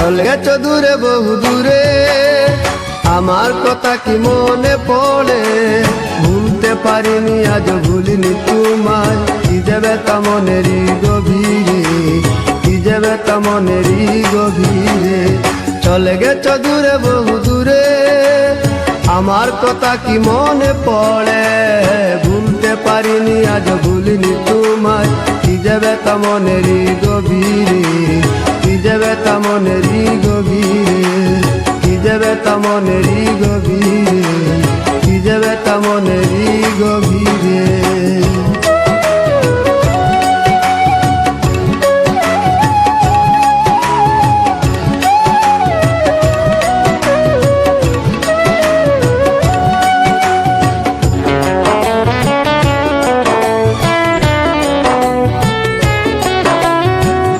চলে গেছো দূরে বহু দূরে, আমার কথা কি মনে পড়ে? ভুলতে পারিনি আজ ভুলিনি তোমায়, কি যে ব্যথা মনেরই গভীরে, কি যে ব্যথা মনেরই গভীরে। চলে গেছো দূরে বহু দূরে, আমার কথা কি মনে পড়ে? ভুলতে পারিনি আজ ভুলিনি তোমায়, কি যে ব্যথা মনেরই গভীরে, কি যে ব্যথা মনেরই গভীরে, কি যে ব্যথা মনেরই গভীরে, কি যে ব্যথা মনেরই গভীরে।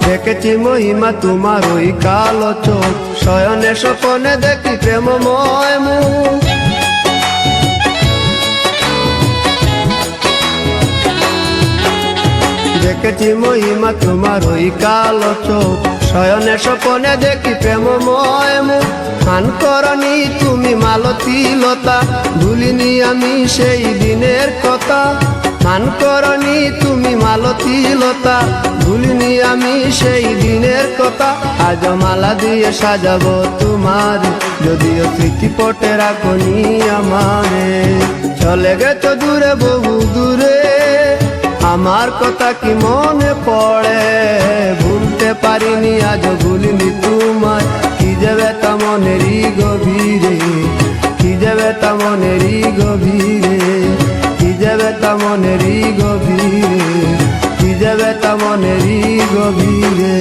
দেখেছি মহিমা তোমার ওই কালো চোখ, শয়নে স্বপনে দেখি প্রেমময় মুখ। দেখেছি মহিমা তোমার ওই কালো চোখ, শয়নে স্বপনে দেখি প্রেমময় মুখ। মান করনি তুমি মালতী লতা, ভুলিনি আমি সেই দিনের কথা। মান করনি তুমি মালতী লতা, ভুলিনি আমি সেই দিনের কথা। আজ মালা দিয়ে সাজাবো তোমার, যদিও স্মৃতি পটে রাখনি আমারে। চলে গেছো দূরে বহু দূরে, আমার কথা কি মনে পড়ে? ভুলতে পারিনি আজ ভুলিনি তোমায়, কি যে ব্যথা মনেরই গভীরে, কি যে ব্যথা মনেরই গভীরে, কি যে ব্যথা মনেরই গভীরে, কি যে ব্যথা মনেরই গভীরে।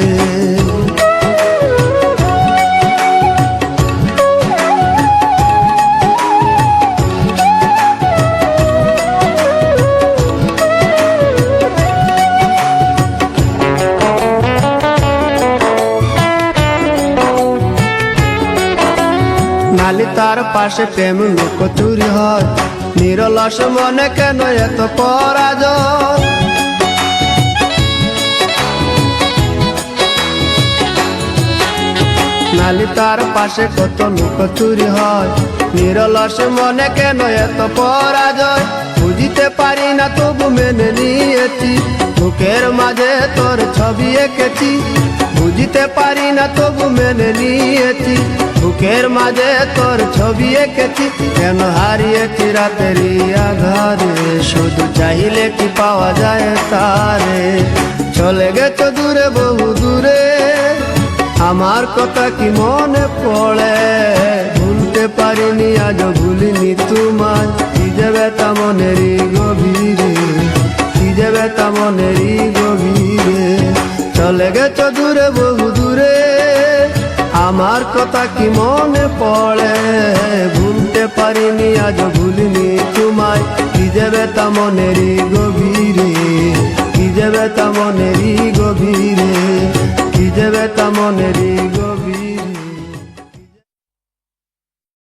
নালি তার পাশে প্রেম লুকোচুরি হয়, নিরলস মনে কেন এত পরাজয়? নালি তার পাশে কত লুকোচুরি হয়, নিরলস মনে কেন এত পরাজয়? বুঝিতে পারি না তবু মেনে নিয়েছি, বুকের মাঝে তোর ছবি এঁকেছি। বুঝিতে পারি না তবু মেনে নিয়েছি, বুকের মাঝে তোর ছবি এঁকেছি। কেন হারিয়েছি রাতেরই আধারে, শুধু চাইলে কি পাওয়া যায় তারে? চলে গেছো দূরে বহু দূরে, আমার কথা কি মনে পড়ে? ভুলতে পারিনি আজ ভুলিনি তোমায়, কি যে ব্যথা মনেরই গভীরে, কি যে ব্যথা মনেরই গভীরে। চলে গেছো দূরে বহু দূরে, আমার কথা কি মনে পড়ে? ভুলতে পারিনি আজ ভুলিনি তোমায়, কি যে ব্যথা মনেরই গভীরে, কি যে ব্যথা মনেরই গভীরে, কি যে ব্যথা মনেরই